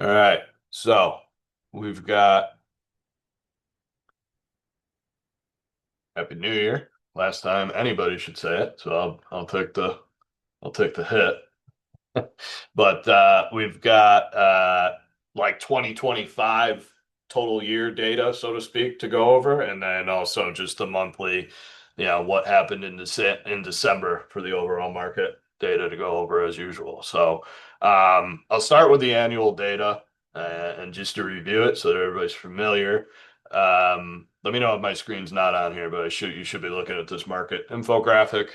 All right. So we've got Happy New Year. Last time anybody should say it, so I'll take the hit. But we've got like 2025 total year data, so to speak, to go over, and then also just the monthly, what happened in December for the overall market data to go over as usual. So I'll start with the annual data and just to review it so that everybody's familiar. Let me know if my screen's not on here, but you should be looking at this market infographic.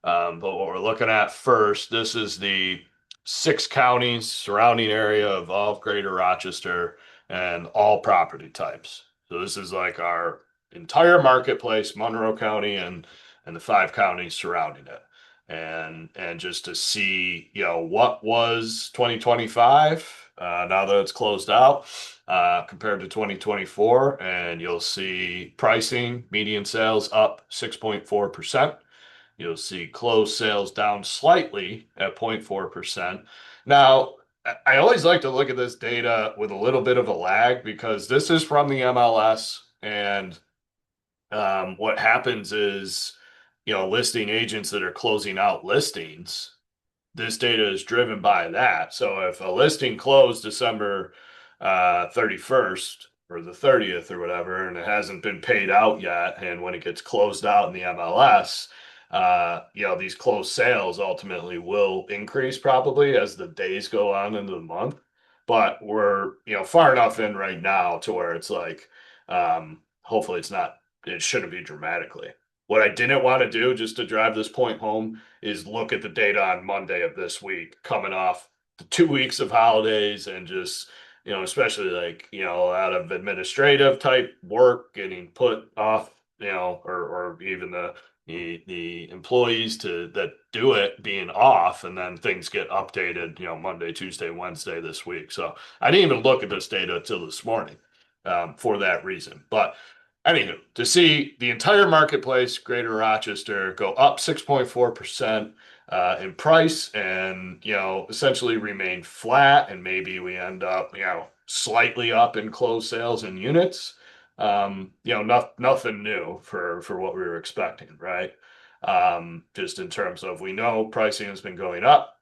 But what we're looking at first, this is the six counties, surrounding area of all of Greater Rochester, and all property types. So this is like our entire marketplace, Monroe County and the five counties surrounding it. And just to see, what was 2025, now that it's closed out, compared to 2024, and you'll see pricing, median sales up 6.4%. You'll see closed sales down slightly at 0.4%. Now, I always like to look at this data with a little bit of a lag because this is from the MLS, and what happens is, listing agents that are closing out listings, this data is driven by that. So if a listing closed December 31st or the 30th or whatever, and it hasn't been paid out yet, and when it gets closed out in the MLS, these closed sales ultimately will increase probably as the days go on into the month. But we're, far enough in right now to where it's like, hopefully it shouldn't be dramatically. What I didn't want to do, just to drive this point home, is look at the data on Monday of this week, coming off the 2 weeks of holidays and just, especially like, a lot of administrative type work getting put off, or even the employees that do it being off, and then things get updated, Monday, Tuesday, Wednesday this week. So I didn't even look at this data until this morning, for that reason. But anywho, to see the entire marketplace, Greater Rochester, go up 6.4% in price, and essentially remain flat, and maybe we end up slightly up in closed sales and units. Nothing new for what we were expecting, right? Just in terms of, we know pricing has been going up,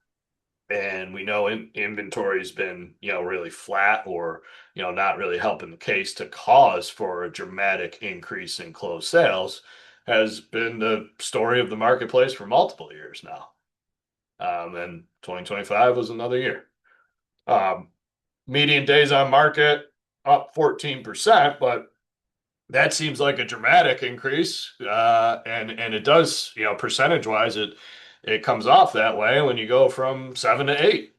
and we know inventory's been really flat, or not really helping the case to cause for a dramatic increase in closed sales, has been the story of the marketplace for multiple years now. And 2025 was another year. Um, Median days on market up 14%, but that seems like a dramatic increase. And it does, percentage wise, it comes off that way when you go from 7 to 8.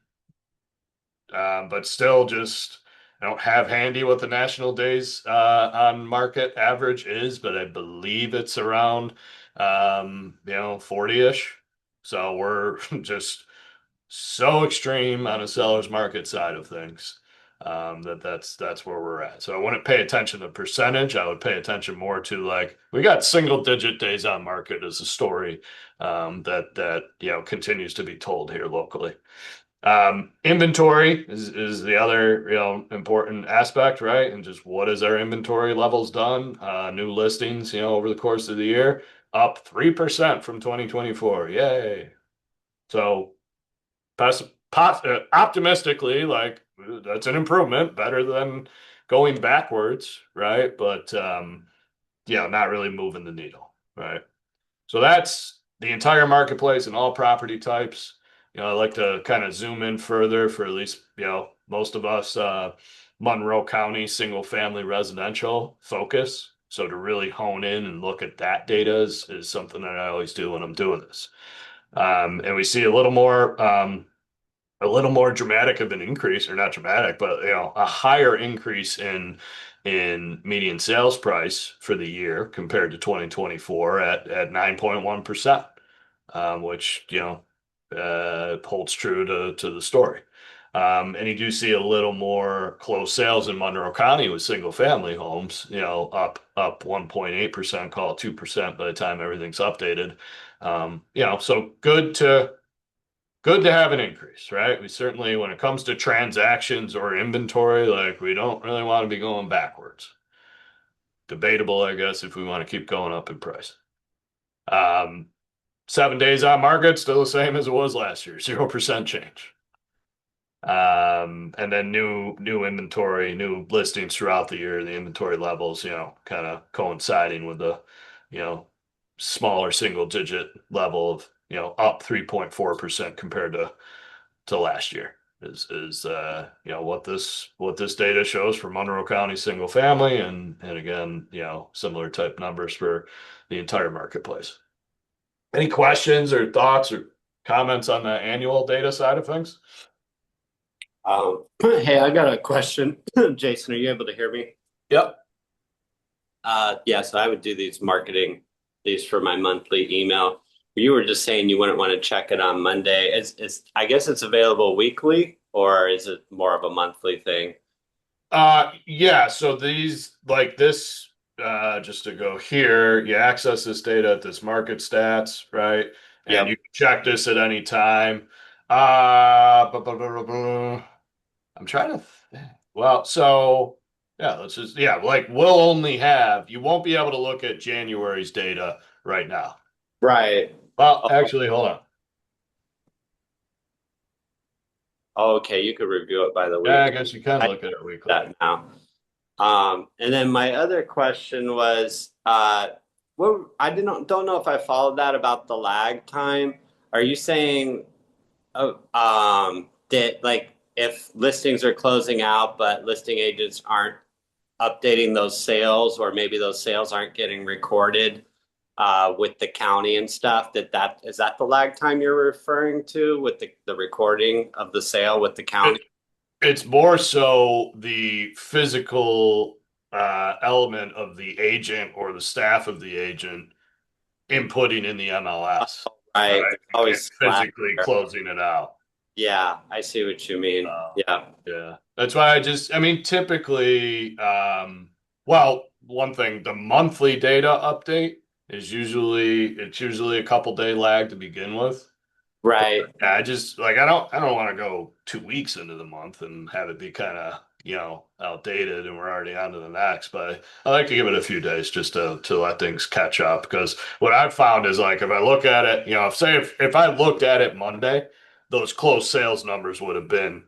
But still, just, I don't have handy what the national days on market average is, but I believe it's around 40-ish. So we're just so extreme on a seller's market side of things, that's where we're at. So I wouldn't pay attention to percentage. I would pay attention more to, like, we got single digit days on market as a story, that continues to be told here locally. Inventory is the other important aspect, right? And just what has our inventory levels done? New listings, over the course of the year, up 3% from 2024. Yay! So optimistically, like, that's an improvement, better than going backwards, right? But not really moving the needle, right? So that's the entire marketplace and all property types. I like to kind of zoom in further for at least, most of us, Monroe County single family residential focus. So to really hone in and look at that data is something that I always do when I'm doing this. And we see a little more dramatic of an increase, or not dramatic, but a higher increase in median sales price for the year compared to 2024 at 9.1%, which holds true to the story. And you do see a little more closed sales in Monroe County with single family homes, up 1.8%, call it 2% by the time everything's updated. So good to good to have an increase, right? We certainly, when it comes to transactions or inventory, like we don't really want to be going backwards. Debatable, I guess, if we want to keep going up in price. Um, 7 days on market, still the same as it was last year, 0% change. And then new inventory, new listings throughout the year, the inventory levels, kind of coinciding with the, you know, smaller single digit level of, up 3.4% compared to last year is what this data shows for Monroe County single family and again, similar type numbers for the entire marketplace. Any questions or thoughts or comments on the annual data side of things? Hey, I got a question. Jason, are you able to hear me? Yep. Yeah, so I would do these for my monthly email. You were just saying you wouldn't want to check it on Monday. I guess it's available weekly, or is it more of a monthly thing? Yeah, so these like this just to go here, you access this data at this market stats, right? And Yep. you can check this at any time. I'm trying to think. Well, so yeah, like we'll only have you won't be able to look at January's data right now. Right. Well, Oh, actually, hold on. okay, you could review it by the Yeah, I week. guess you can I look at it do weekly. that now. And then my other question was, what I didn't don't know if I followed that about the lag time. Are you saying that like if listings are closing out, but listing agents aren't updating those sales, or maybe those sales aren't getting recorded with the county and stuff, that is that the lag time you're referring to with the recording of the sale with the county? It's more so the physical element of the agent or the staff of the agent inputting in the MLS, right? Right. There's And always lag physically there. closing it out. Yeah, I see what you mean. Uh, Yeah. yeah. That's why I mean, typically, well, one thing, the monthly data update it's usually a couple day lag to begin with. Right. Yeah, I don't want to go 2 weeks into the month and have it be kind of, outdated and we're already on to the next. But I like to give it a few days just to let things catch up because what I've found is like if I look at it, if I looked at it Monday, those closed sales numbers would have been,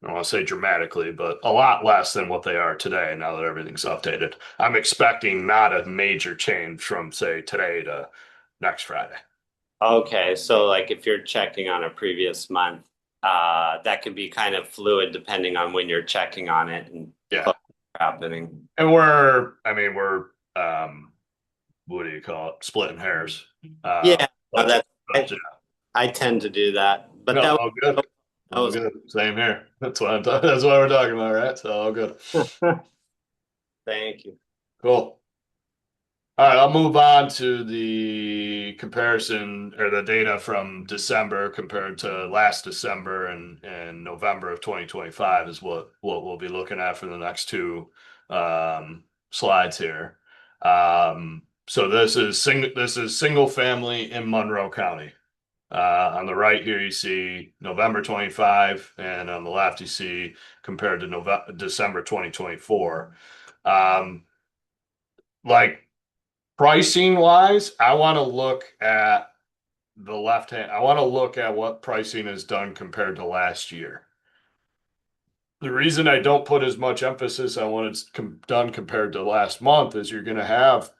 I don't want to say dramatically, but a lot less than what they are today now that everything's updated. I'm expecting not a major change from say today to next Friday. Okay, so like if you're checking on a previous month, that could be kind of fluid depending on when you're checking on it and Yeah. what's happening. And we're what do you call it? Splitting hairs. Uh, Yeah, but, that but yeah, I tend to do that, but no, all good. that All was good. Same here. That's what that's what we're talking about, right? So all good. thank you. Cool. All right, I'll move on to the comparison or the data from December compared to last December and November of 2025 is what we'll be looking at for the next two slides here. So this is single family in Monroe County. On the right here, you see November 25, and on the left, you see compared to December 2024. Um, like pricing wise, I want to look at the left hand. I want to look at what pricing is done compared to last year. The reason I don't put as much emphasis on when it's done compared to last month is you're going to have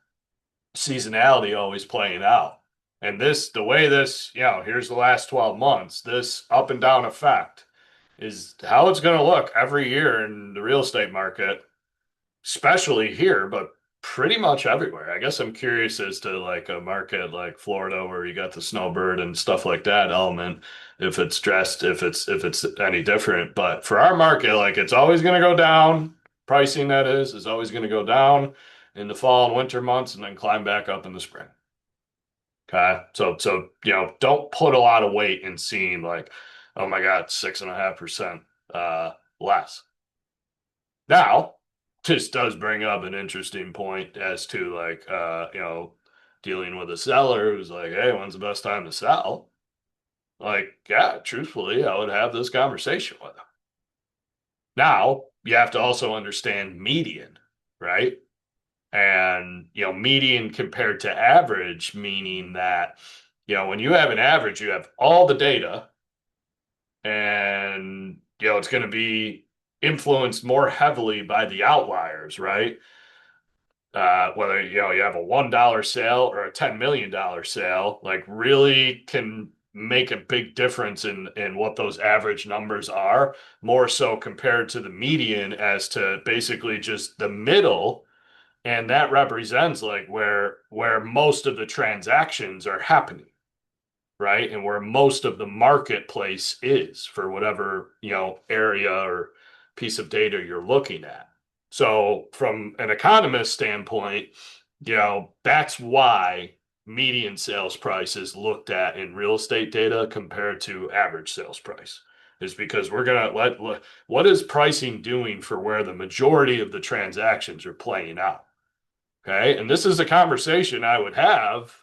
seasonality always playing out. And the way this, here's the last 12 months, this up and down effect is how it's going to look every year in the real estate market, especially here, but pretty much everywhere. I guess I'm curious as to like a market like Florida where you got the snowbird and stuff like that element, if it's any different. But for our market, like it's always going to go down. Pricing that is always going to go down in the fall and winter months and then climb back up in the spring. Okay. So don't put a lot of weight in seeing like, oh my God, 6.5% less. Now, this does bring up an interesting point as to like dealing with a seller who's like, hey, when's the best time to sell? like, yeah, truthfully, I would have this conversation with them. Now, you have to also understand median, right? And, median compared to average, meaning that, when you have an average, you have all the data and, it's going to be influenced more heavily by the outliers, right? Whether, you have a $1 sale or a $10 million sale, like really can make a big difference in what those average numbers are, more so compared to the median as to basically just the middle, and that represents like where most of the transactions are happening, right? And where most of the marketplace is for whatever, area or piece of data you're looking at. So from an economist standpoint, that's why median sales price is looked at in real estate data compared to average sales price, is because we're going to what is pricing doing for where the majority of the transactions are playing out. Okay. And this is a conversation I would have,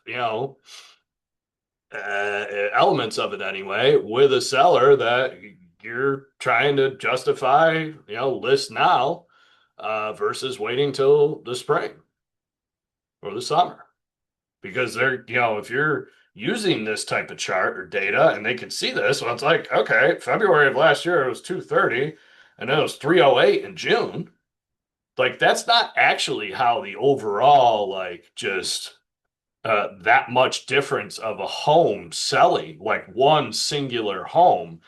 elements of it anyway, with a seller that you're trying to justify, list now versus waiting till the spring or the summer. Because they're, if you're using this type of chart or data and they can see this, well, it's like, okay, February of last year it was 230 and then it was 308 in June. Like that's not actually how the overall, like just that much difference of a home selling, like one singular home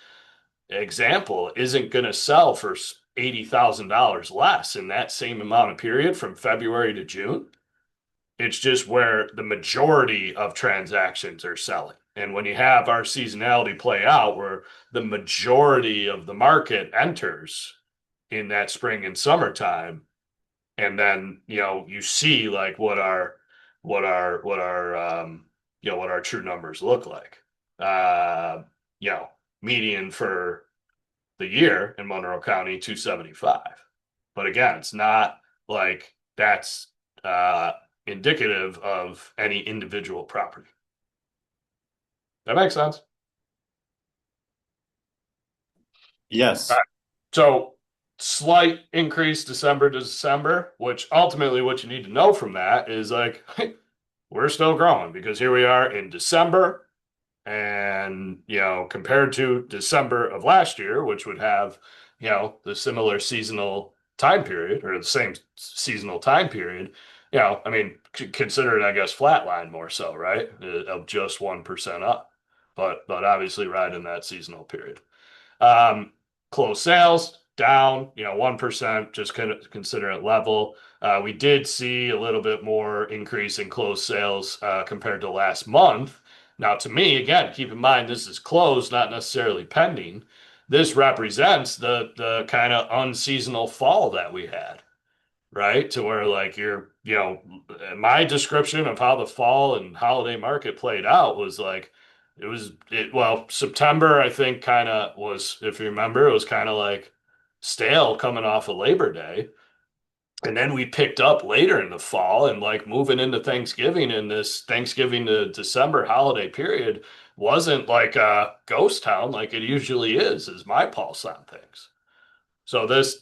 example, isn't going to sell for $80,000 less in that same amount of period from February to June. It's just where the majority of transactions are selling. And when you have our seasonality play out, where the majority of the market enters in that spring and summertime, and then you see like what our true numbers look like. Uh, you know, Median for the year in Monroe County 275. But again, it's not like that's indicative of any individual property. That makes sense. All Yes. right. So slight increase December to December, which ultimately what you need to know from that is like we're still growing because here we are in December. And, compared to December of last year, which would have, the similar seasonal time period or the same seasonal time period, I mean, consider it, I guess, flatline more so, right? Of just 1% up, but obviously right in that seasonal period. Um, Closed sales down, 1%, just kind of consider it level. We did see a little bit more increase in closed sales compared to last month. Now, to me, again, keep in mind this is closed, not necessarily pending. This represents the kind of unseasonal fall that we had, right? To where like my description of how the fall and holiday market played out was like well, September I think kind of was, if you remember, it was kind of like stale coming off of Labor Day. And then we picked up later in the fall and like moving into Thanksgiving, and this Thanksgiving to December holiday period wasn't like a ghost town like it usually is my pulse on things. So these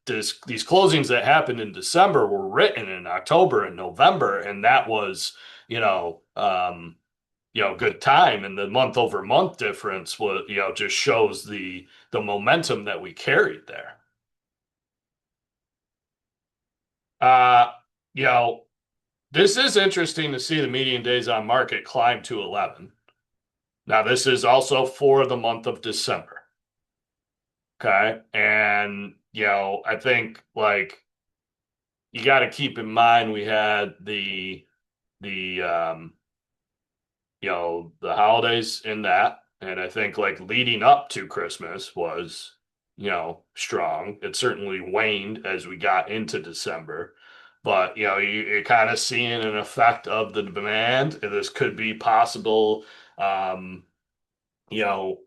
closings that happened in December were written in October and November, and that was, you know, um, good time. And the month over month difference was, just shows the momentum that we carried there. Uh, you know, this is interesting to see the median days on market climb to 11. Now, this is also for the month of December. Okay. And, I think like you got to keep in mind we had the the holidays in that, and I think like leading up to Christmas was strong. It certainly waned as we got into December, but you're kind of seeing an effect of the demand. This could be possible. um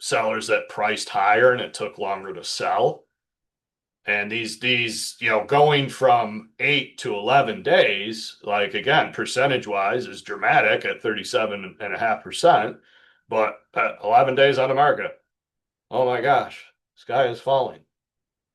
Sellers that priced higher and it took longer to sell. And these, going from 8 to 11 days, like again, percentage wise is dramatic at 37.5%. But at 11 days on the market, oh my gosh, sky is falling.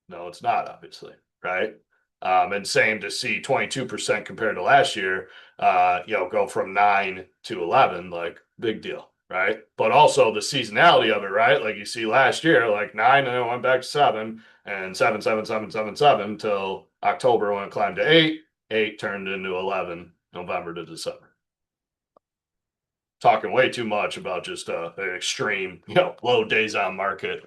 No, it's not, obviously, right? And same to see 22% compared to last year, go from 9 to 11, like big deal, right? But also the seasonality of it, right? Like you see last year, like 9 and then it went back to 7 and 7, 7, 7, 7, 7 till October when it climbed to 8. 8 turned into 11, November to December. Talking way too much about just an extreme, low days on market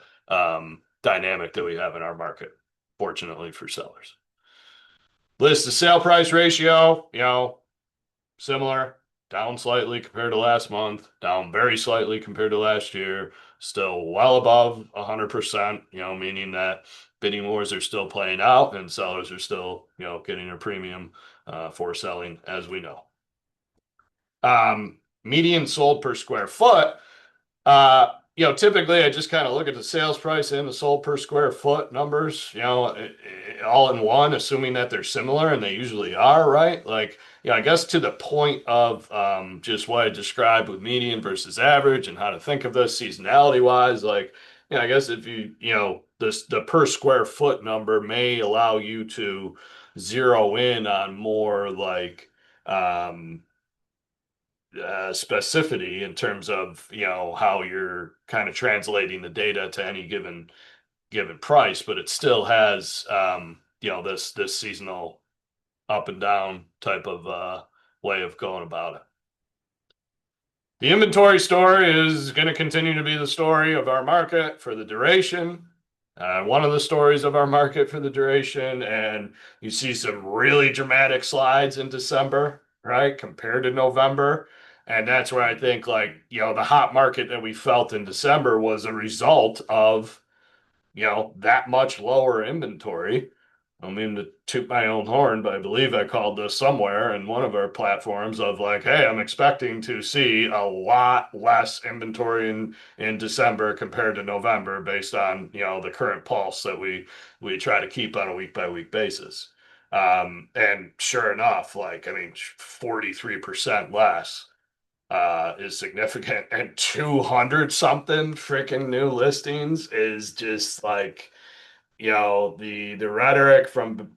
dynamic that we have in our market, fortunately for sellers. List to sale price ratio, similar, down slightly compared to last month, down very slightly compared to last year, still well above 100%, meaning that bidding wars are still playing out and sellers are still, getting a premium for selling, as we know. Median sold per square foot. Typically I just kind of look at the sales price and the sold per square foot numbers, all in one, assuming that they're similar, and they usually are, right? Like, I guess to the point of just what I described with median versus average and how to think of this seasonality wise, like, I guess if the per square foot number may allow you to zero in on more like, specificity in terms of how you're kind of translating the data to any given price, but it still has this seasonal up and down type of way of going about it. The inventory story is going to continue to be the story of our market for the duration. One of the stories of our market for the duration, and you see some really dramatic slides in December, right, compared to November. And that's where I think, like, the hot market that we felt in December was a result of, that much lower inventory. I don't mean to toot my own horn, but I believe I called this somewhere in one of our platforms of like, hey, I'm expecting to see a lot less inventory in December compared to November based on, the current pulse that we try to keep on a week by week basis. And sure enough, like, I mean, 43% less is significant, and 200 something freaking new listings is just like, the rhetoric from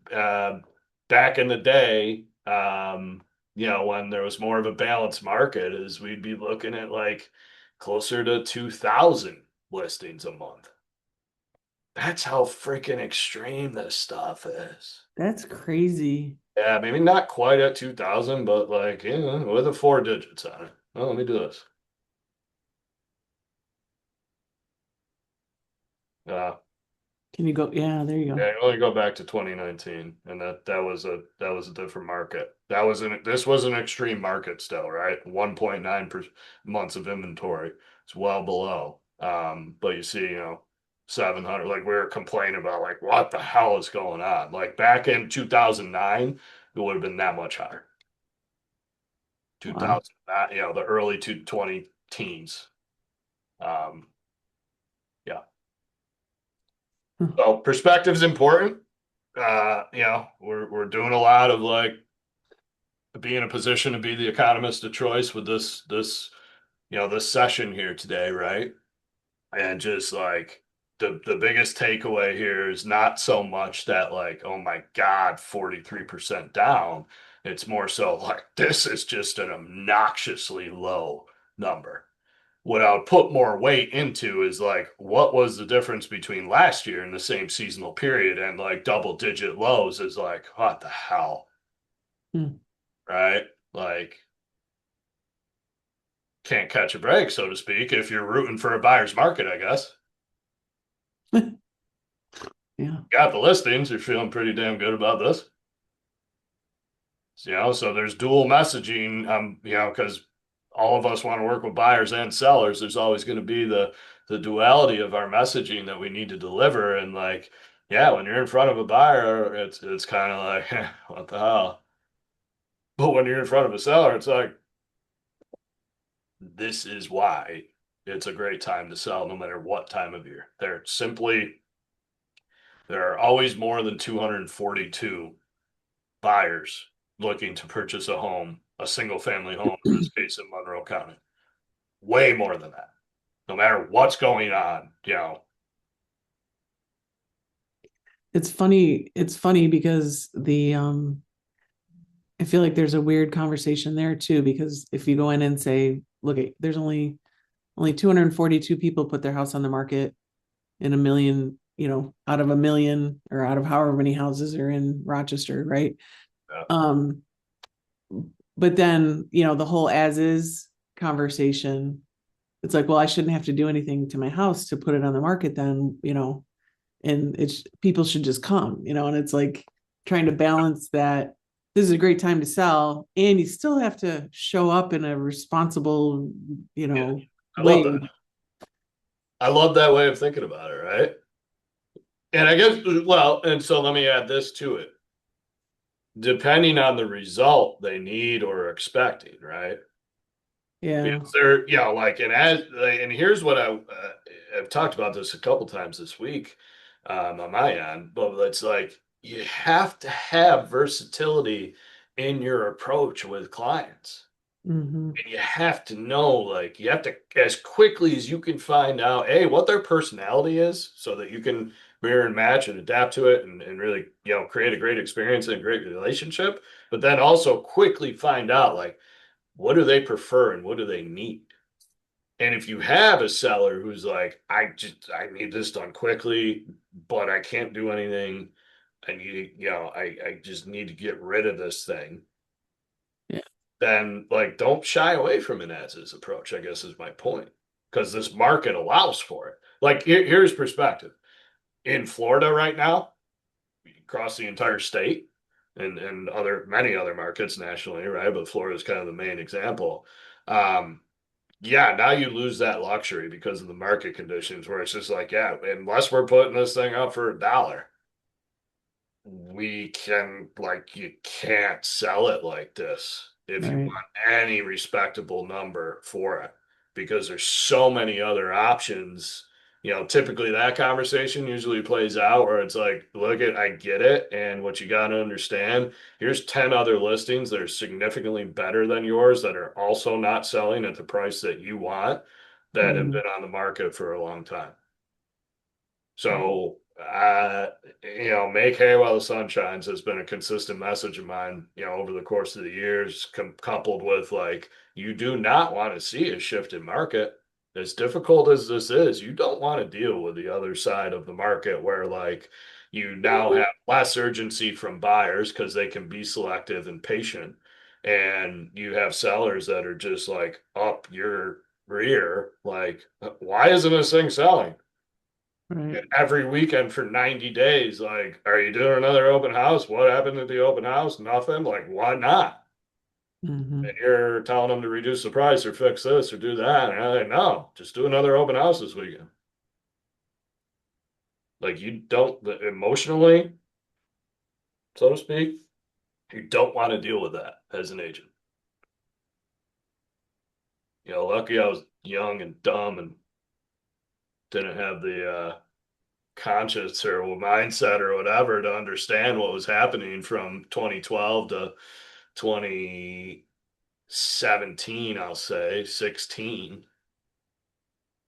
back in the day, when there was more of a balanced market, is we'd be looking at like closer to 2,000 listings a month. That's how freaking extreme this stuff is. That's crazy. Yeah, maybe not quite at 2,000, but like, with the 4 digits on it. Well, let me do this. Uh, Can you go? Yeah, there you go. Yeah, you only go back to 2019, and that was a different market. This was an extreme market still, right? 1.9 per months of inventory. It's well below. But you see, 700, like we were complaining about, like, what the hell is going on? Like back in 2009, it would have been that much higher. Wow. 2000, the early 20 teens. Um, yeah. Huh. So perspective's important. We're doing a lot of like be in a position to be the economist of choice with this session here today, right? And just like the biggest takeaway here is not so much that like, oh my God, 43% down. It's more so like this is just an obnoxiously low number. What I would put more weight into is like, what was the difference between last year and the same seasonal period, and like double digit lows is like, what the hell? Hmm. Right? Like, can't catch a break, so to speak, if you're rooting for a buyer's market, I guess. Yeah. Got the listings, you're feeling pretty damn good about this. So there's dual messaging, because all of us want to work with buyers and sellers. There's always going to be the duality of our messaging that we need to deliver. And like, yeah, when you're in front of a buyer, it's kind of like, what the hell? But when you're in front of a seller, it's like, this is why it's a great time to sell no matter what time of year. There are always more than 242 buyers looking to purchase a home, a single family home, in this case in Monroe County. Way more than that. no matter what's going on, you know. It's funny because I feel like there's a weird conversation there too, because if you go in and say, look, there's only 242 people put their house on the market in a million, out of a million or out of however many houses are in Rochester, right? Yeah. Um, but then, the whole as is conversation, it's like, well, I shouldn't have to do anything to my house to put it on the market then, and it's people should just come, and it's like trying to balance that this is a great time to sell and you still have to show up in a responsible, Yeah, I love way. that. I love that way of thinking about it, right? And I guess, well, and so let me add this to it. Depending on the result they need or are expecting, right? Yeah. Because they're, like, and here's what I've talked about this a couple times this week, on my end, but it's like you have to have versatility in your approach with clients. Hmm. And you have to know, like, you have to, as quickly as you can find out, A, what their personality is so that you can mirror and match and adapt to it and really, create a great experience and a great relationship. But then also quickly find out, like, what do they prefer and what do they need? And if you have a seller who's like, I need this done quickly, but I can't do anything. And I just need to get rid of this thing, Yeah. then, like, don't shy away from an as is approach, I guess is my point. Because this market allows for it. Like, here's perspective. In Florida right now, across the entire state and many other markets nationally, right? But Florida is kind of the main example. Um, yeah, now you lose that luxury because of the market conditions where it's just like, yeah, unless we're putting this thing up for $1, you can't sell it like this if you Right. want any respectable number for it because there's so many other options. Typically that conversation usually plays out where it's like, look, I get it. And what you got to understand, here's 10 other listings that are significantly better than yours that are also not selling at the price that you want that have Mhm. been on the market for a long time. Right. So, make hay while the sun shines has been a consistent message of mine, over the course of the years, coupled with, like, you do not want to see a shift in market. As difficult as this is, you don't want to deal with the other side of the market where, like, you now have less urgency from buyers because they can be selective and patient. And you have sellers that are just like up your rear, like, why isn't this thing selling? Right. Every weekend for 90 days. Like, are you doing another open house? What happened at the open house? Nothing. Like, why not? Hmm. And you're telling them to reduce the price or fix this or do that. And I'm like, no, just do another open house this weekend. Like, you don't emotionally, so to speak, you don't want to deal with that as an agent. Lucky I was young and dumb and didn't have the conscience or mindset or whatever to understand what was happening from 2012 to 2017, I'll say 16,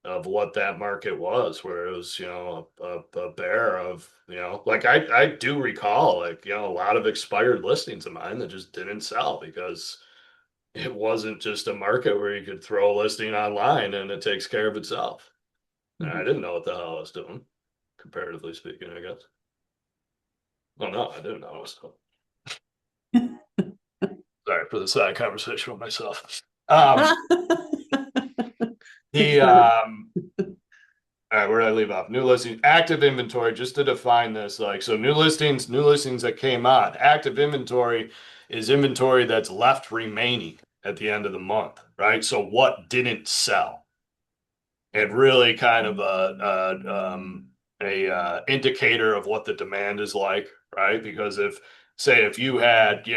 of what that market was, where it was, a bear of, like, I do recall, like, a lot of expired listings of mine that just didn't sell because it wasn't just a market where you could throw a listing online and it takes care of itself. And I didn't know what the hell I was doing, comparatively speaking, I guess. Well, no, I didn't know. So sorry for the side conversation with myself. It's The not. All right, where did I leave off? New listings, active inventory. Just to define this, like, so new listings that came on. Active inventory is inventory that's left remaining at the end of the month, right? So what didn't sell, and really kind of a indicator of what the demand is like, right? Because if you had,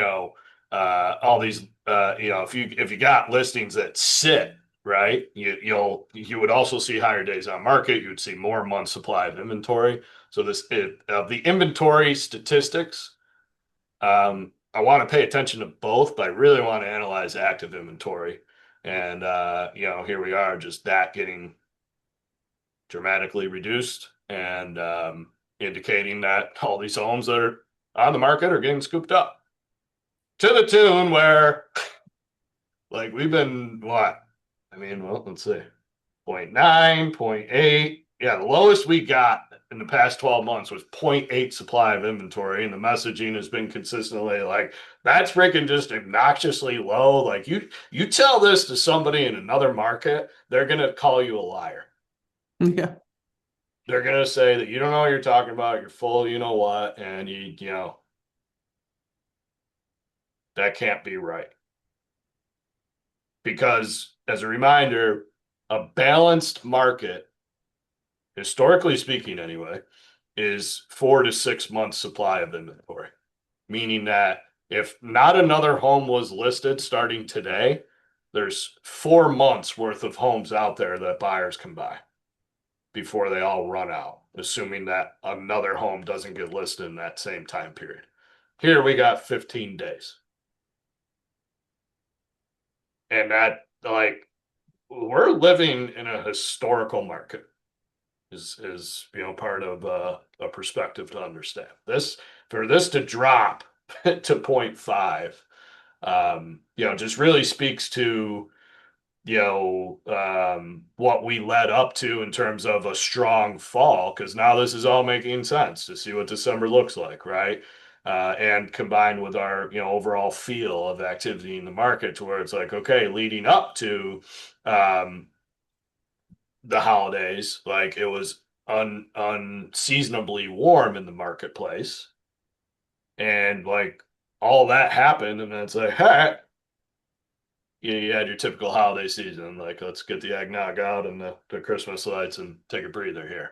all these, if you got listings that sit, right, you would also see higher days on market. You would see more months supply of inventory. So of the inventory statistics, I want to pay attention to both, but I really want to analyze active inventory. And here we are, just that getting dramatically reduced, and indicating that all these homes that are on the market are getting scooped up to the tune where, like, we've been what? I mean, well, let's see, 0.9, 0.8. Yeah, the lowest we got in the past 12 months was 0.8 supply of inventory, and the messaging has been consistently like, that's freaking just obnoxiously low. Like, you tell this to somebody in another market, they're gonna call you a liar. Yeah. They're gonna say that you don't know what you're talking about, you're full, you know what, and you know that can't be right. Because as a reminder, a balanced market, historically speaking anyway, is 4 to 6 months supply of inventory. Meaning that if not another home was listed starting today, there's 4 months worth of homes out there that buyers can buy before they all run out, assuming that another home doesn't get listed in that same time period. Here we got 15 days. And that, like, we're living in a historical market is part of a perspective to understand. This, for this to drop to 0.5, just really speaks to what we led up to in terms of a strong fall, because now this is all making sense to see what December looks like, right? And combined with our overall feel of activity in the market, to where it's like, okay, leading up to the holidays, like, it was unseasonably warm in the marketplace, and like all that happened, and then it's like, hey, you had your typical holiday season, like, let's get the eggnog out and the Christmas lights and take a breather here.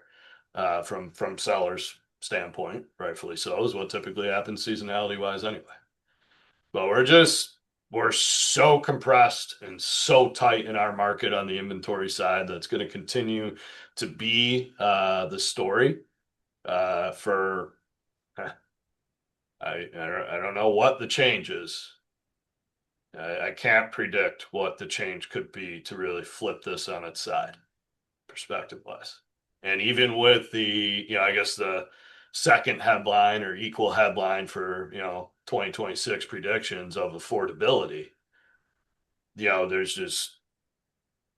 From sellers' standpoint, rightfully so, is what typically happens seasonality wise anyway. But we're so compressed and so tight in our market on the inventory side, that's going to continue to be the story for I don't know what the change is. I can't predict what the change could be to really flip this on its side, perspective wise. And even with the, I guess the second headline or equal headline for, 2026 predictions of affordability, there's just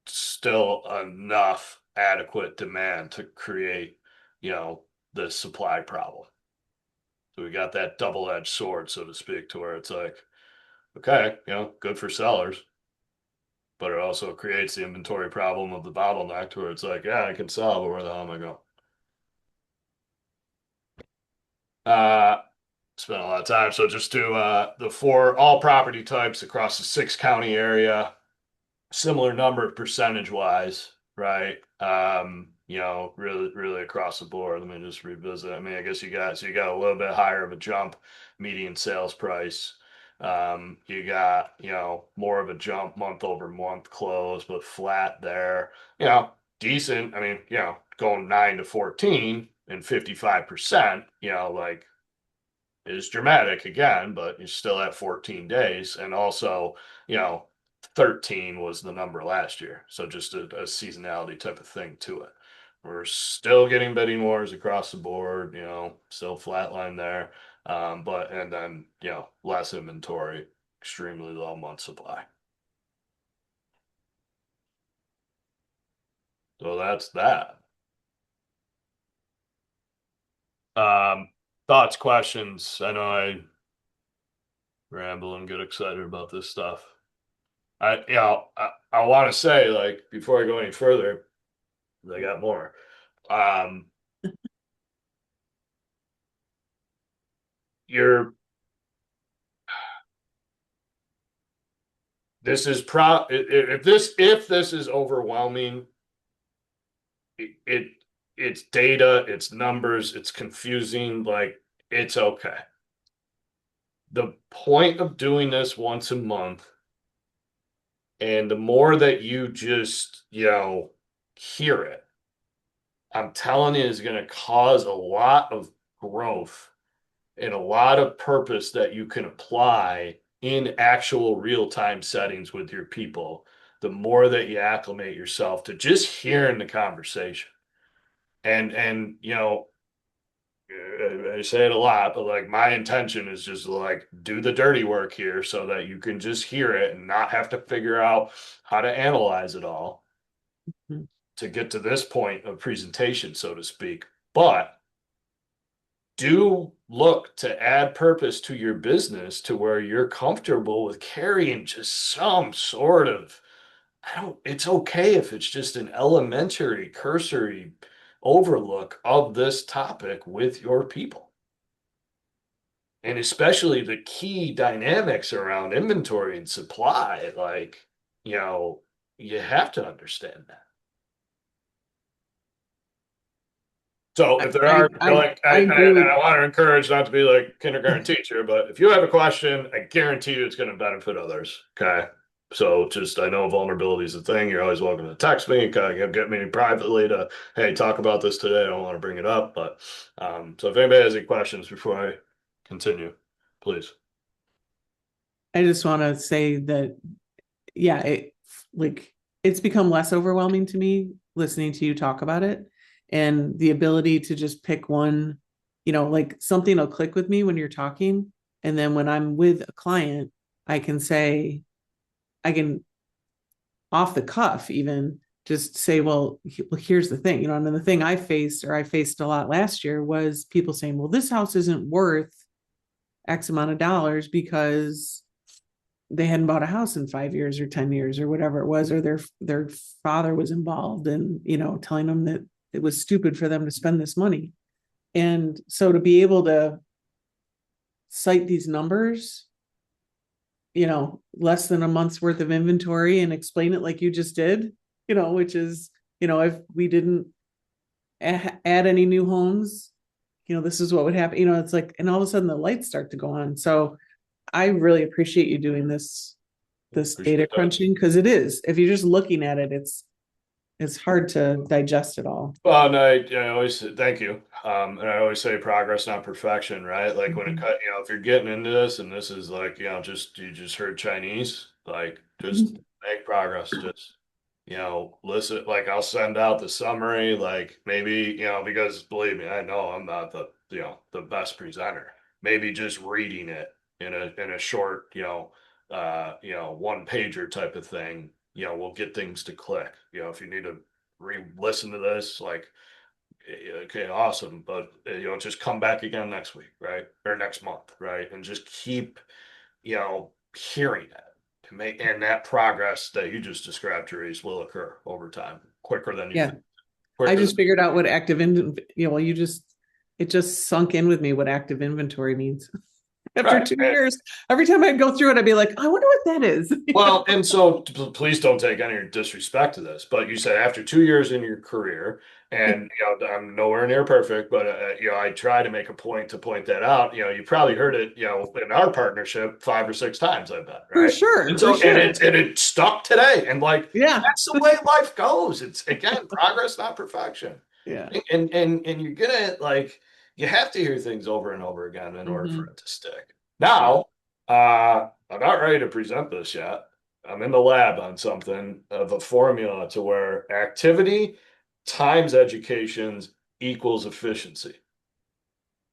still enough adequate demand to create, the supply problem. So we got that double-edged sword, so to speak, to where it's like, okay, good for sellers, but it also creates the inventory problem of the bottleneck, to where it's like, yeah, I can sell, but where the hell am I going? Spent a lot of time. So just to the four all property types across the 6 county area, similar number percentage wise, right? Really across the board. Let me just revisit. I mean, I guess you got a little bit higher of a jump, median sales price. You got, more of a jump month over month close, but flat there. Decent. I mean, going 9 to 14 and 55%, like, is dramatic again, but you're still at 14 days. And also, 13 was the number last year. So just a seasonality type of thing to it. We're still getting bidding wars across the board, still flatline there. And then, less inventory, extremely low month supply. So that's that. Thoughts, questions? I know I ramble and get excited about this stuff. I want to say, like, before I go any further, I got more. Um, you're this is if this is overwhelming, it it's data, it's numbers, it's confusing. Like, it's okay. The point of doing this once a month, and the more that you just hear it, I'm telling you, is going to cause a lot of growth and a lot of purpose that you can apply in actual real-time settings with your people, the more that you acclimate yourself to just hearing the conversation. And I say it a lot, but like my intention is just to like do the dirty work here so that you can just hear it and not have to figure out how to analyze it all Mhm. to get to this point of presentation, so to speak. But do look to add purpose to your business to where you're comfortable with carrying just some sort of, it's okay if it's just an elementary, cursory overlook of this topic with your people. And especially the key dynamics around inventory and supply, like, you have to understand that. So if there are, like, I agree and with. I want to encourage not to be like kindergarten teacher, but if you have a question, I guarantee you it's going to benefit others. Okay. So just, I know vulnerability is a thing. You're always welcome to text me, get me privately to, hey, talk about this today. I don't want to bring it up, but so if anybody has any questions before I continue, please. I just want to say that, yeah, like it's become less overwhelming to me listening to you talk about it, and the ability to just pick one, like something will click with me when you're talking. And then when I'm with a client, I can say, I can off the cuff even just say, well, here's the thing, and then the thing I faced a lot last year was people saying, well, this house isn't worth X amount of dollars because they hadn't bought a house in 5 years or 10 years or whatever it was, or their father was involved and, telling them that it was stupid for them to spend this money. And so to be able to cite these numbers, less than a month's worth of inventory and explain it like you just did, which is, if we didn't add any new homes, this is what would happen. It's like, and all of a sudden the lights start to go on. So I really appreciate you doing this data Appreciate that. crunching, because it is, if you're just looking at it, it's hard to digest it all. Well, no, I always thank you. And I always say progress, not perfection, right? Like when it cut, if you're getting into this and this is like, you just heard Chinese, like just make progress. Just, listen, like I'll send out the summary, like maybe, because believe me, I know I'm not the best presenter. Maybe just reading it in a short, one pager type of thing, will get things to click. If you need to re-listen to this, like, okay, awesome, but just come back again next week, right, or next month, right, and just keep hearing it to make, and that progress that you just described, Therese, will occur over time quicker than you Yeah. think. I Quicker just than, figured out what well, it just sunk in with me what active inventory means. After right. 2 years, every time I'd go through it, I'd be like, I wonder what that is. Well, and so please don't take any disrespect to this, but you said after 2 years in your career, and I'm nowhere near perfect, but I try to make a point to point that out. You probably heard it, in our partnership 5 or 6 times, I bet, For right? sure, And for so, and sure. it stuck today, and like Yeah. that's the way life goes. It's again progress, not perfection. Yeah. And you're gonna like you have to hear things over and over again in order for Mhm. it to stick. Now, I'm not ready to present this yet. I'm in the lab on something of a formula to where activity times educations equals efficiency.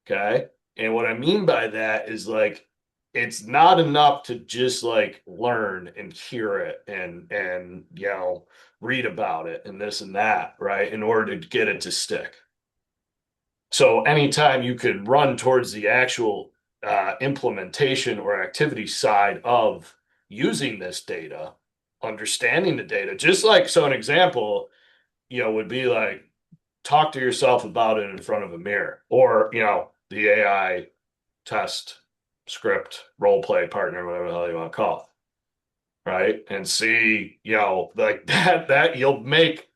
Okay. And what I mean by that is like, it's not enough to just like learn and hear it and read about it and this and that, right? In order to get it to stick. So anytime you could run towards the actual implementation or activity side of using this data, understanding the data, just like, so an example, would be like talk to yourself about it in front of a mirror or, the AI test script, role play partner, whatever the hell you want to call it, right? And see, like that you'll make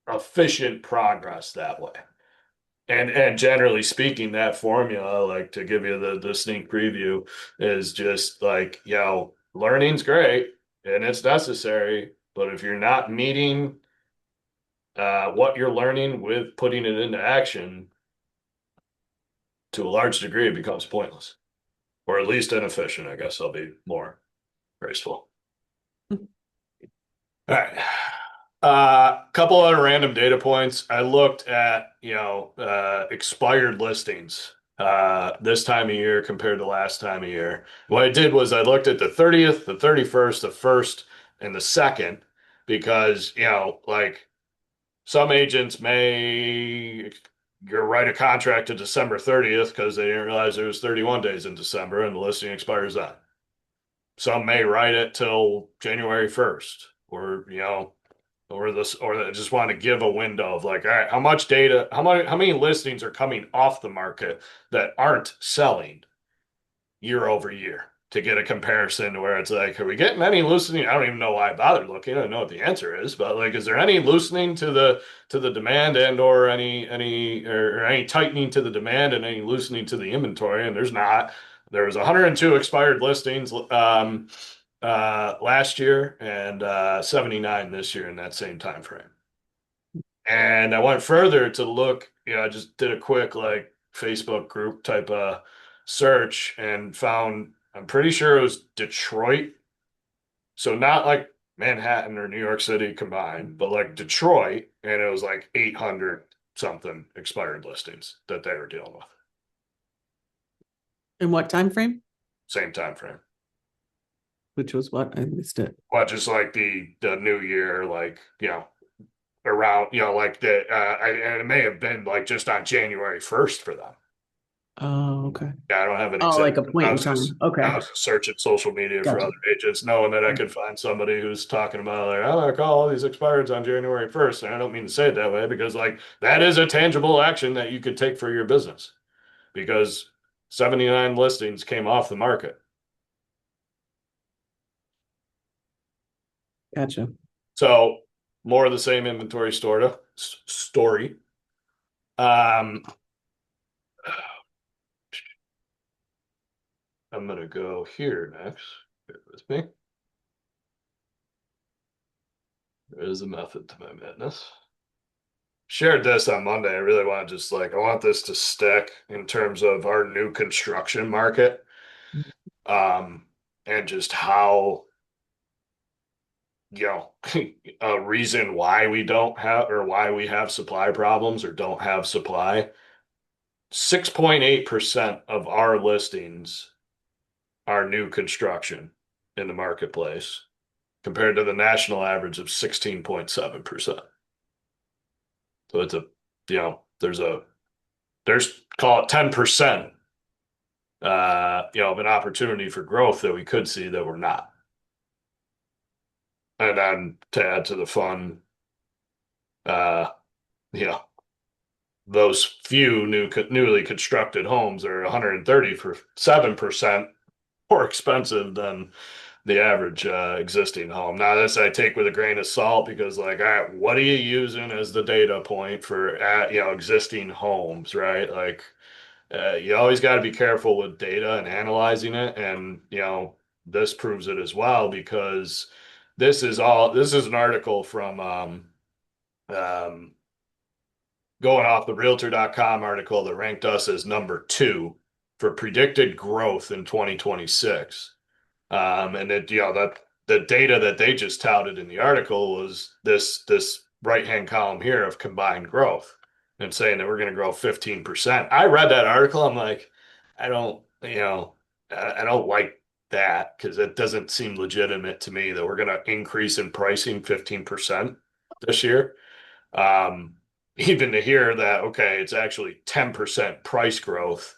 efficient progress that way. And generally speaking, that formula, like to give you the sneak preview, is just like, learning's great and it's necessary, but if you're not meeting what you're learning with putting it into action, to a large degree, it becomes pointless, or at least inefficient. I guess I'll be more graceful. All right. Couple other random data points. I looked at, expired listings this time of year compared to last time of year. What I did was I looked at the 30th, the 31st, the 1st, and the 2nd because, like some agents may write a contract to December 30th because they didn't realize there was 31 days in December and the listing expires then. Some may write it till January 1st or, or they just want to give a window of like, all right, how much data, how many listings are coming off the market that aren't selling year over year to get a comparison to where it's like, are we getting any loosening? I don't even know why I bothered looking. I don't know what the answer is, but like, is there any loosening to the demand and or or any tightening to the demand and any loosening to the inventory? And there's not. There was 102 expired listings last year and 79 this year in that same time frame. And I went further to look, I just did a quick like Facebook group type of search and found, I'm pretty sure it was Detroit. So not like Manhattan or New York City combined, but like Detroit. And it was like 800 something expired listings that they were dealing with. In what time frame? Same time frame. Which was what? I missed it. Well, just like the new year, like, around, like and it may have been like just on January 1st for them. Oh, okay. Yeah, I don't have an Oh, like exact. a point in time. I Okay. was just searching social media for Gotcha. other agents, knowing that I could find somebody who's talking about like, oh, I call all these expireds on January 1st. And I don't mean to say it that way because like that is a tangible action that you could take for your business because 79 listings came off the market. Gotcha. So more of the same inventory story. Um, I'm gonna go here next. Bear with me. There is a method to my madness. Shared this on Monday. I really want to just like, I want this to stick in terms of our new construction market. Um, and just how, you know, a reason why we don't have or why we have supply problems or don't have supply. 6.8% of our listings are new construction in the marketplace compared to the national average of 16.7%. So it's a, there's call it 10% of an opportunity for growth that we could see that we're not. And then to add to the fun, uh, you know, those few newly constructed homes are 130 for 7% more expensive than the average existing home. Now, this I take with a grain of salt because, like, all right, what are you using as the data point for, existing homes, right? Like, you always got to be careful with data and analyzing it. And, this proves it as well because this is an article from um, going off the realtor.com article that ranked us as number 2 for predicted growth in 2026. And it, that the data that they just touted in the article was this right-hand column here of combined growth and saying that we're going to grow 15%. I read that article. I'm like, I don't, I don't like that because it doesn't seem legitimate to me that we're going to increase in pricing 15% this year. Um, Even to hear that, okay, it's actually 10% price growth.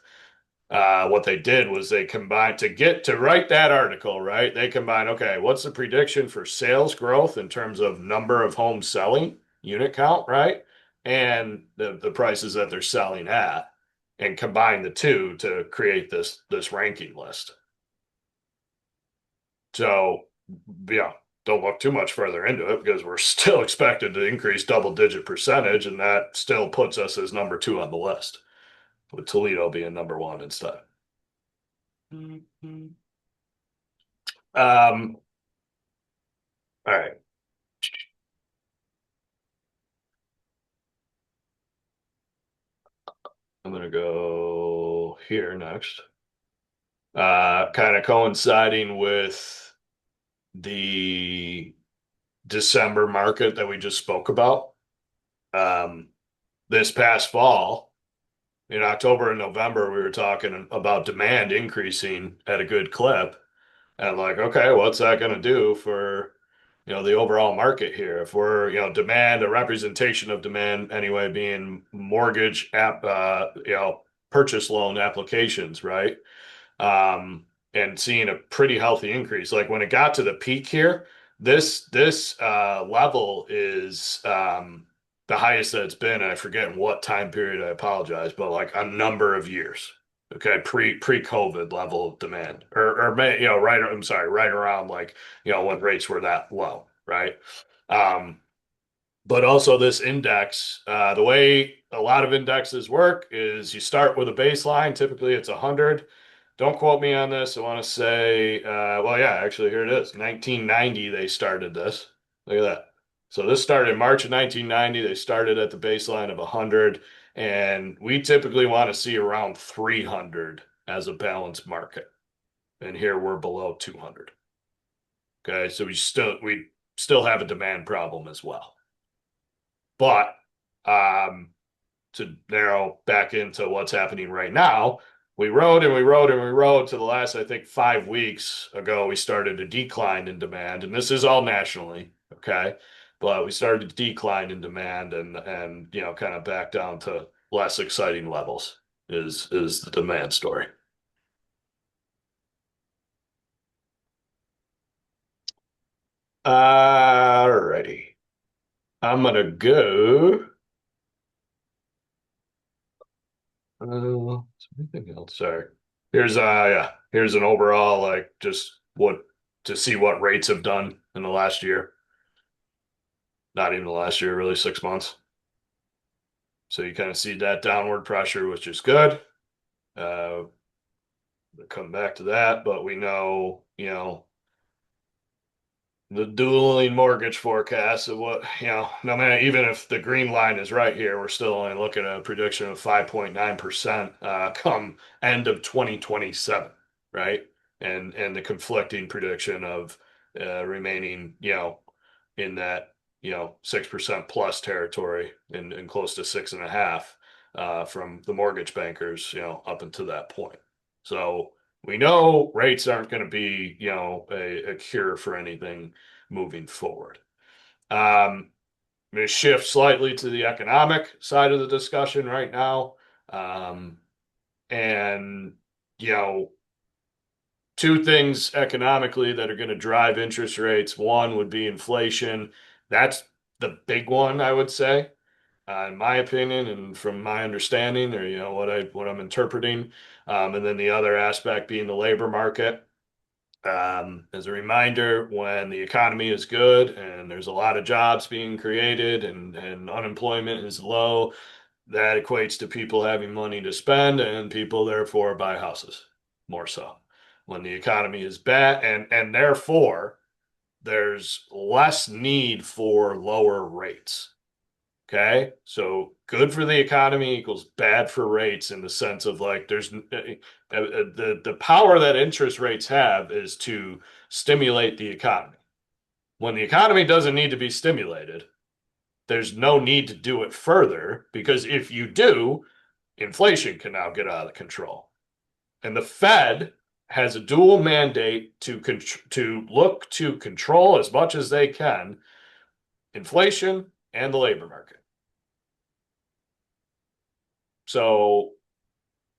What they did was they combined to write that article, right? They combined, okay, what's the prediction for sales growth in terms of number of homes selling, unit count, right? And the prices that they're selling at, and combine the two to create this ranking list. So, yeah, don't look too much further into it because we're still expected to increase double-digit percentage, and that still puts us as number 2 on the list, with Toledo being number 1 instead. Um, all right. I'm gonna go here next. Kind of coinciding with the December market that we just spoke about. This past fall, in October and November, we were talking about demand increasing at a good clip. And like, okay, what's that going to do for, the overall market here? If we're, demand, a representation of demand anyway, being mortgage app, purchase loan applications, right? And seeing a pretty healthy increase. Like when it got to the peak here, this level is the highest that it's been. And I forget in what time period. I apologize, but like a number of years. Okay, pre-COVID level of demand, or right. I'm sorry, right around like when rates were that low, right? Um, but also this index, the way a lot of indexes work is you start with a baseline. Typically, it's 100. Don't quote me on this. I want to say, well, yeah, actually, here it is. 1990, they started this. Look at that. So this started in March of 1990. They started at the baseline of 100, and we typically want to see around 300 as a balanced market. And here we're below 200. Okay, so we still have a demand problem as well. But to narrow back into what's happening right now, we rode and we rode and we rode to the last, I think, 5 weeks ago, we started a decline in demand. And this is all nationally, okay? But we started to decline in demand and kind of back down to less exciting levels is the demand story. Alrighty. I'm gonna go. Anything else? Sorry. Here's an overall like just what to see what rates have done in the last year. Not even the last year, really 6 months. So you kind of see that downward pressure, which is good. We'll come back to that, but we know, the dueling mortgage forecast of what, no matter, even if the green line is right here, we're still only looking at a prediction of 5.9% come end of 2027, right? And the conflicting prediction of remaining, in that, 6% plus territory and close to 6.5 from the mortgage bankers, up until that point. So we know rates aren't going to be, a cure for anything moving forward. I'm going to shift slightly to the economic side of the discussion right now. And, two things economically that are going to drive interest rates. One would be inflation. That's the big one, I would say, in my opinion, and from my understanding, or what I'm interpreting. And then the other aspect being the labor market. As a reminder, when the economy is good and there's a lot of jobs being created and unemployment is low, that equates to people having money to spend and people therefore buy houses more so. When the economy is bad and therefore there's less need for lower rates. Okay, so good for the economy equals bad for rates in the sense of like there's the power that interest rates have is to stimulate the economy. When the economy doesn't need to be stimulated, there's no need to do it further because if you do, inflation can now get out of control. And the Fed has a dual mandate to look to control as much as they can inflation and the labor market. So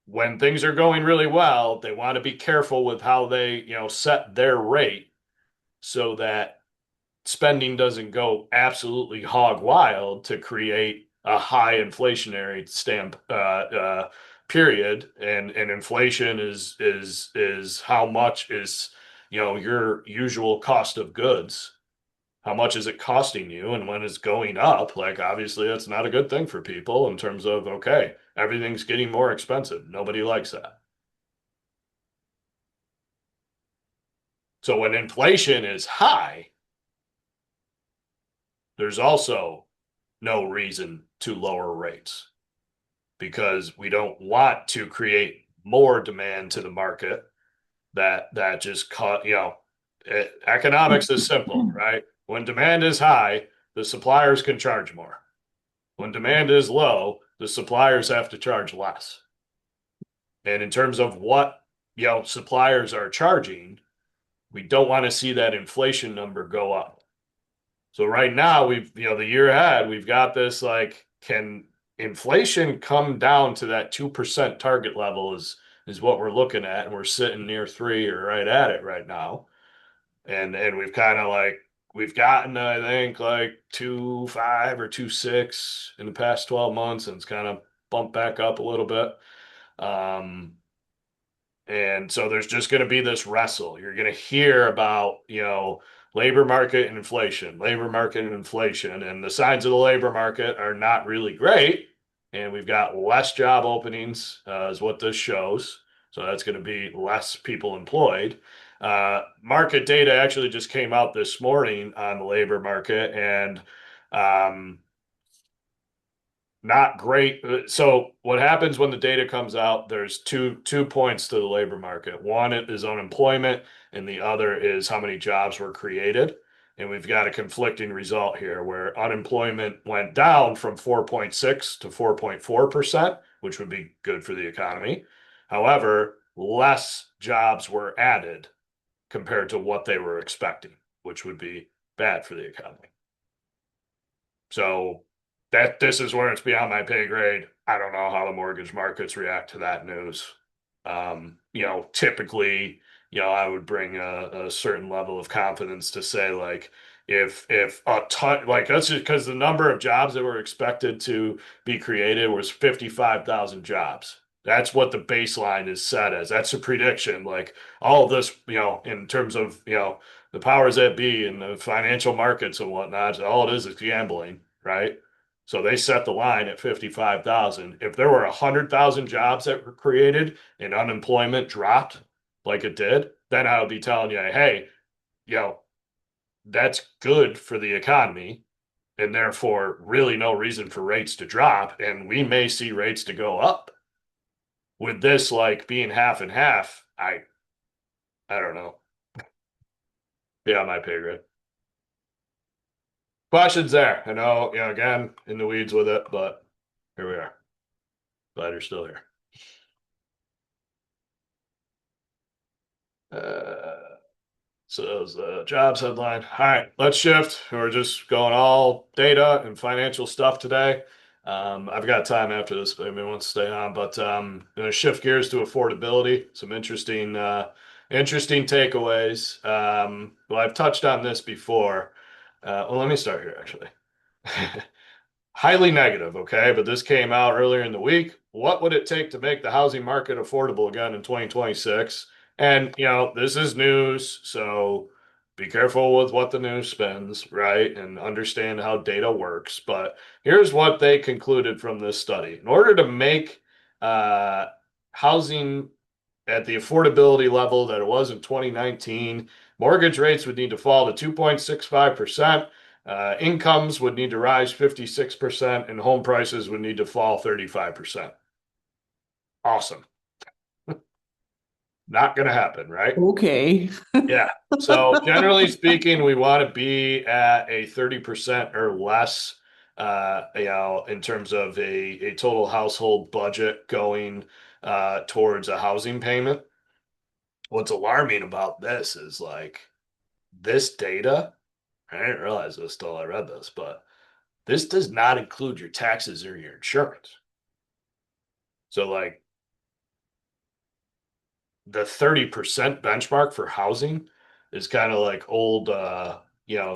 when things are going really well, they want to be careful with how they, set their rate so that spending doesn't go absolutely hog wild to create a high inflationary stamp period. And inflation is how much is, your usual cost of goods. How much is it costing you? And when it's going up, like obviously that's not a good thing for people in terms of, okay, everything's getting more expensive. Nobody likes that. So when inflation is high, there's also no reason to lower rates because we don't want to create more demand to the market that just economics is simple, right? When demand is high, the suppliers can charge more. When demand is low, the suppliers have to charge less. And in terms of what, suppliers are charging, we don't want to see that inflation number go up. So right now the year ahead, we've got this like, can inflation come down to that 2% target level is what we're looking at. And we're sitting near 3 or right at it right now. And we've kind of like, we've gotten, I think, like 2.5 or 2.6 in the past 12 months, and it's kind of bumped back up a little bit. Um, and so there's just going to be this wrestle. You're going to hear about, labor market and inflation, labor market and inflation. And the signs of the labor market are not really great. And we've got less job openings, is what this shows. So that's going to be less people employed. Market data actually just came out this morning on the labor market, and um, not great. So what happens when the data comes out? There's two points to the labor market. One is unemployment, and the other is how many jobs were created. And we've got a conflicting result here where unemployment went down from 4.6 to 4.4%, which would be good for the economy. However, less jobs were added compared to what they were expecting, which would be bad for the economy. So that this is where it's beyond my pay grade. I don't know how the mortgage markets react to that news. Typically, I would bring a certain level of confidence to say like if a ton like that's just because the number of jobs that were expected to be created was 55,000 jobs. That's what the baseline is set as. That's a prediction. Like all of this, in terms of, the powers that be and the financial markets and whatnot, all it is gambling, right? So they set the line at 55,000. If there were 100,000 jobs that were created and unemployment dropped like it did, then I would be telling you, hey, you know, that's good for the economy and therefore really no reason for rates to drop. And we may see rates to go up. With this like being half and half, I don't know. Yeah, my pay grade. Questions there. I know, again, in the weeds with it, but here we are. Glad you're still here. So that was the jobs headline. All right, let's shift. We're just going all data and financial stuff today. I've got time after this if anybody wants to stay on, but going to shift gears to affordability. Some interesting takeaways. Well, I've touched on this before. Well, let me start here actually. Highly negative, okay? But this came out earlier in the week. What would it take to make the housing market affordable again in 2026? And, this is news, so be careful with what the news spins, right? And understand how data works. But here's what they concluded from this study. In order to make uh, housing at the affordability level that it was in 2019, mortgage rates would need to fall to 2.65%. Incomes would need to rise 56%, and home prices would need to fall 35%. Awesome. Not going to happen, right? Okay. Yeah. So generally speaking, we want to be at a 30% or less, in terms of a total household budget going towards a housing payment. What's alarming about this is like this data, I didn't realize this till I read this, but this does not include your taxes or your insurance. So like the 30% benchmark for housing is kind of like old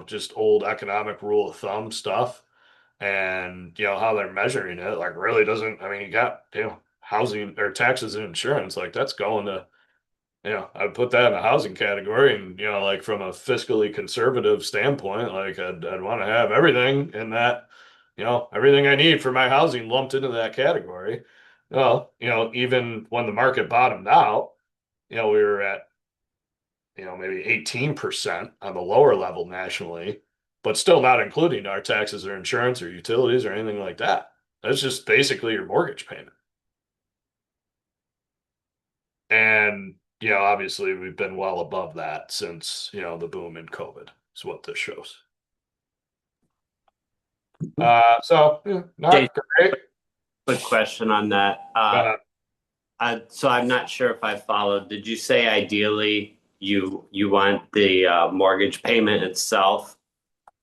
just old economic rule of thumb stuff. And how they're measuring it, like really doesn't, I mean, you got, housing or taxes and insurance, like that's going to, I'd put that in the housing category. And, like from a fiscally conservative standpoint, like I'd want to have everything in that, everything I need for my housing lumped into that category. Well, even when the market bottomed out, we were at, maybe 18% on the lower level nationally, but still not including our taxes or insurance or utilities or anything like that. That's just basically your mortgage payment. And, obviously we've been well above that since, the boom in COVID is what this shows. So yeah, Jay, not great. quick question on that. Uh, So I'm not sure if I followed. Did you say ideally you want the mortgage payment itself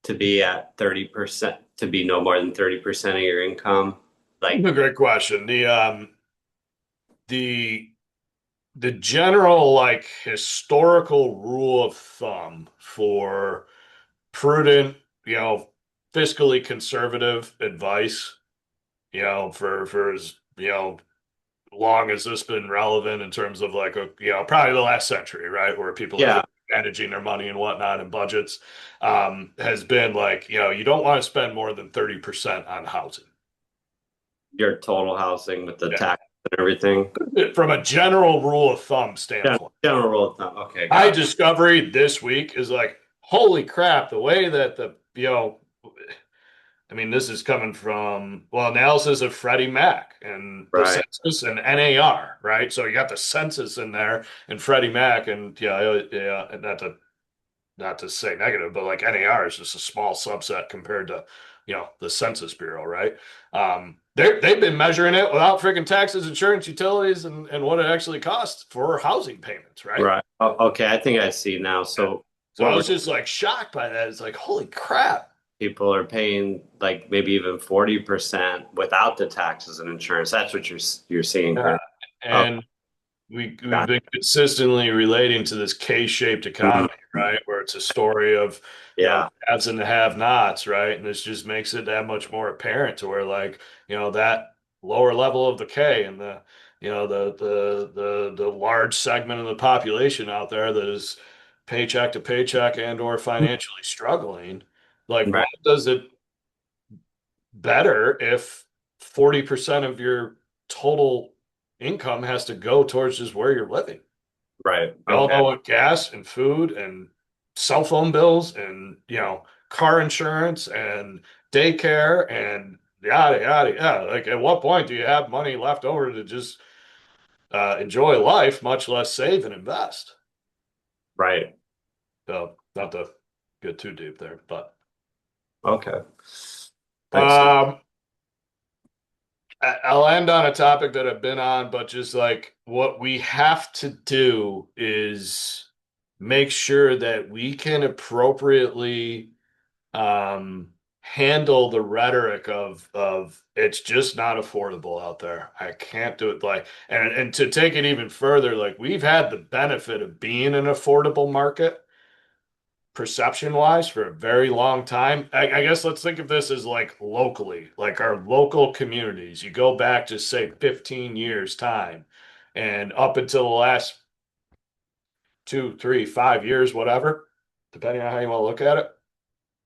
to be at 30%, to be no more than 30% of your income? Like, a great question. The the general like historical rule of thumb for prudent, fiscally conservative advice, for as long as this been relevant in terms of like probably the last century, right, where people are yeah, really managing their money and whatnot and budgets, has been like you don't want to spend more than 30% on housing. your total housing with the Yeah. tax and everything. From a general rule of thumb standpoint. General rule of thumb. Okay, My got it. discovery this week is like, holy crap, the way that I mean, this is coming from, well, analysis of Freddie Mac and the Right, census and NAR, right? So you got the census in there and Freddie Mac and yeah, and not to say negative, but like NAR is just a small subset compared to, the Census Bureau, right? They've been measuring it without freaking taxes, insurance, utilities, and what it actually costs for housing payments, right? right. Okay, I think I see now. So So I what was just like shocked by that. It's like, holy crap. people are paying, like maybe even 40% without the taxes and insurance. That's what you're seeing Yeah. here. Oh, And we've got been consistently relating to this K-shaped it. Mhm. economy, right? Where it's a story of, Yeah, haves and the have-nots, right? And this just makes it that much more apparent to where like, that lower level of the K and the large segment of the population out there that is paycheck to paycheck and or financially struggling, like right, what does it better if 40% of your total income has to go towards just where you're living. right. We all Okay, know what gas and food and cell phone bills and, car insurance and daycare and yada, yada, yada. Like, at what point do you have money left over to just enjoy life, much less save and invest? right. So, not to get too deep there, but Okay. Excellent. um, I'll end on a topic that I've been on, but just like what we have to do is make sure that we can appropriately handle the rhetoric of it's just not affordable out there. I can't do it like and to take it even further, like we've had the benefit of being an affordable market perception wise for a very long time. I guess let's think of this as like locally, like our local communities. You go back to say 15 years time and up until the last 2, 3, 5 years, whatever, depending on how you want to look at it.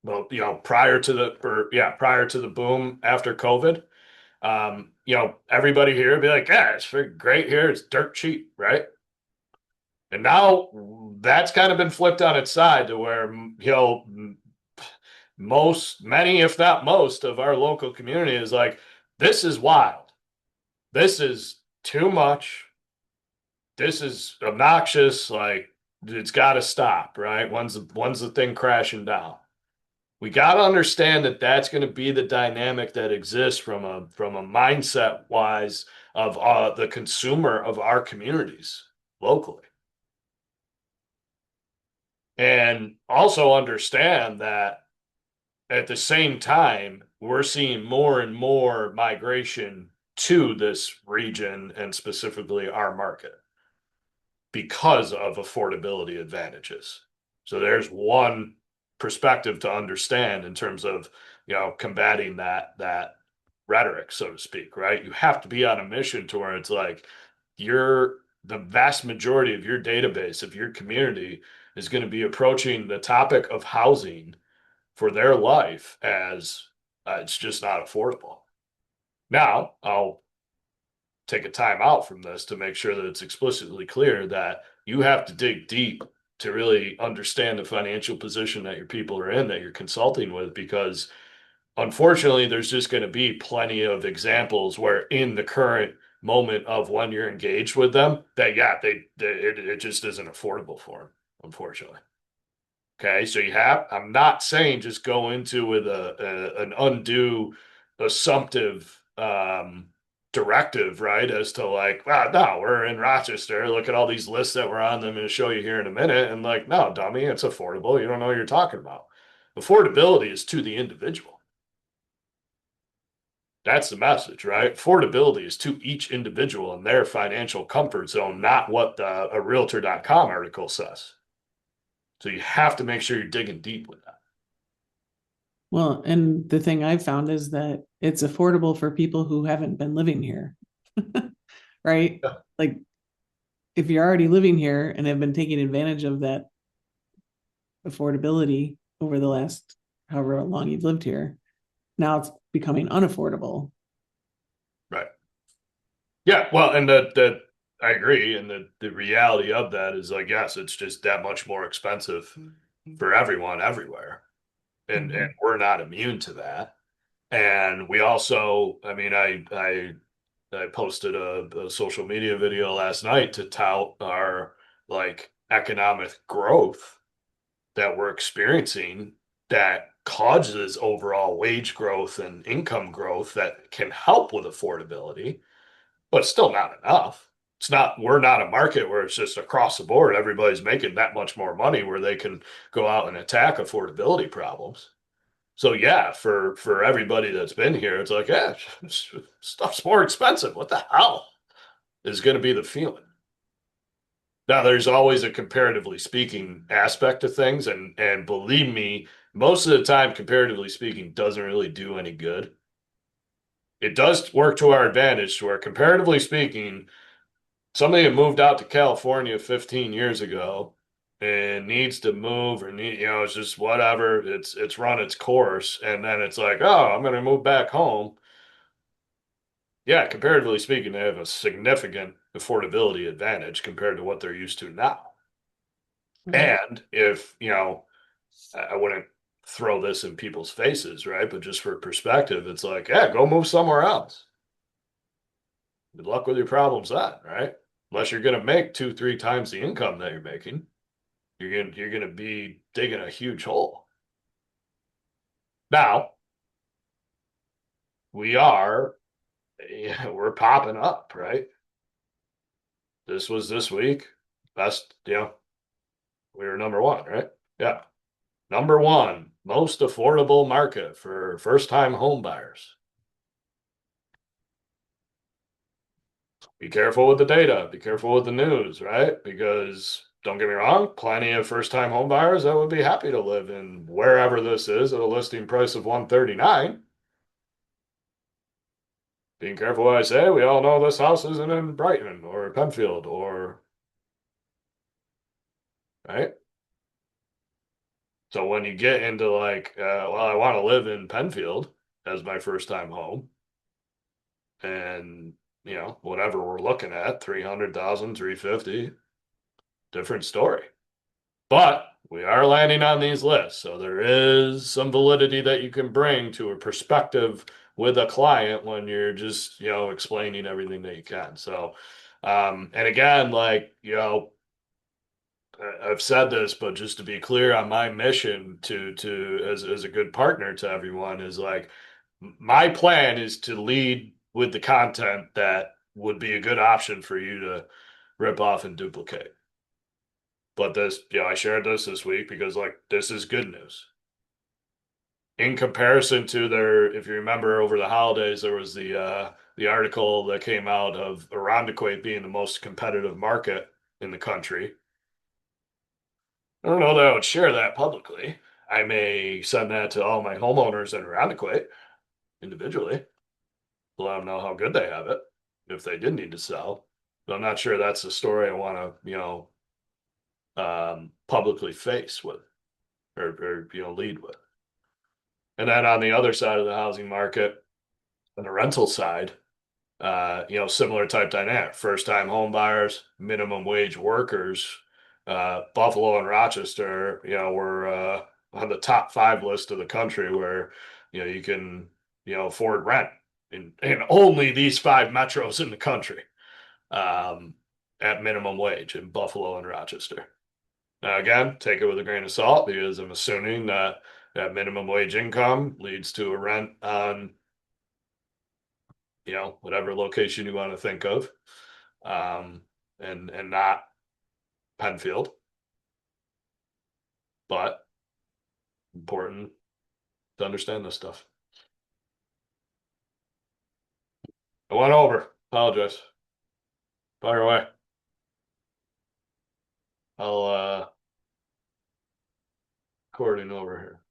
Well, prior to the boom after COVID, everybody here would be like, yeah, it's great here. It's dirt cheap, right? And now that's kind of been flipped on its side to where, many, if not most, of our local community is like, this is wild. This is too much. This is obnoxious. Like, it's got to stop, right? When's the thing crashing down? We got to understand that that's going to be the dynamic that exists from a mindset wise of the consumer of our communities locally. And also understand that at the same time, we're seeing more and more migration to this region and specifically our market because of affordability advantages. So there's one perspective to understand in terms of, combating that rhetoric, so to speak, right? You have to be on a mission to where it's like the vast majority of your database, of your community, is going to be approaching the topic of housing for their life as it's just not affordable. Now, I'll take a time out from this to make sure that it's explicitly clear that you have to dig deep to really understand the financial position that your people are in that you're consulting with, because unfortunately there's just going to be plenty of examples where in the current moment of when you're engaged with them that yeah it just isn't affordable for them, unfortunately. Okay, so I'm not saying just go into with an undue assumptive directive, right? As to like, wow, no, we're in Rochester. Look at all these lists that we're on. I'm going to show you here in a minute. And like, no, dummy, it's affordable. You don't know what you're talking about. Affordability is to the individual. That's the message, right? Affordability is to each individual and their financial comfort zone, not what a realtor.com article says. So you have to make sure you're digging deep with that. Well, and the thing I've found is that it's affordable for people who haven't been living here, right? Yeah. Like if you're already living here and have been taking advantage of that affordability over the last however long you've lived here, now it's becoming unaffordable. Right. Yeah. Well, and that I agree. And the reality of that is like, yes, it's just that much more expensive for everyone everywhere. And we're not immune to that. And we also, I mean, I posted a social media video last night to tout our like economic growth that we're experiencing that causes overall wage growth and income growth that can help with affordability, but still not enough. It's not, we're not a market where it's just across the board. Everybody's making that much more money where they can go out and attack affordability problems. So yeah, for everybody that's been here, it's like, yeah, stuff's more expensive. What the hell is going to be the feeling? Now, there's always a comparatively speaking aspect to things, and believe me, most of the time, comparatively speaking, doesn't really do any good. It does work to our advantage, to where comparatively speaking, somebody that moved out to California 15 years ago and needs to move or need, it's just whatever, it's run its course, and then it's like, oh, I'm going to move back home. Yeah, comparatively speaking, they have a significant affordability advantage compared to what they're used to now. Right. And if, I wouldn't throw this in people's faces, right? But just for perspective, it's like, yeah, go move somewhere else. Good luck with your problems then, right? Unless you're going to make two, three times the income that you're making, you're gonna be digging a huge hole. Now we are, yeah, we're popping up, right? This was this week. Best, we were number one, right? Yeah. Number one, most affordable market for first time home buyers. Be careful with the data, be careful with the news, right? Because don't get me wrong, plenty of first time home buyers that would be happy to live in wherever this is at a listing price of 139. Being careful what I say, we all know this house isn't in Brighton or Penfield or right. So when you get into like, well, I want to live in Penfield as my first time home, and whatever we're looking at, 300,000, 350, different story. But we are landing on these lists, so there is some validity that you can bring to a perspective with a client when you're just, explaining everything that you can. So, and again, like, I've said this, but just to be clear on my mission to as a good partner to everyone is like my plan is to lead with the content that would be a good option for you to rip off and duplicate. But this, I shared this week because like this is good news. In comparison to if you remember over the holidays, there was the article that came out of Irondequoit being the most competitive market in the country. I don't know that I would share that publicly. I may send that to all my homeowners in Irondequoit individually, let them know how good they have it if they did need to sell. But I'm not sure that's the story I want to, publicly face with or lead with. And then on the other side of the housing market, on the rental side, similar type dynamic. First time home buyers, minimum wage workers. Buffalo and Rochester, were on the top 5 list of the country where, you can, afford rent in only these 5 metros in the country, at minimum wage in Buffalo and Rochester. Now, again, take it with a grain of salt because I'm assuming that that minimum wage income leads to a rent on, whatever location you want to think of, and not Penfield. But important to understand this stuff. I went over. Apologize. Fire away. I'll recording over here.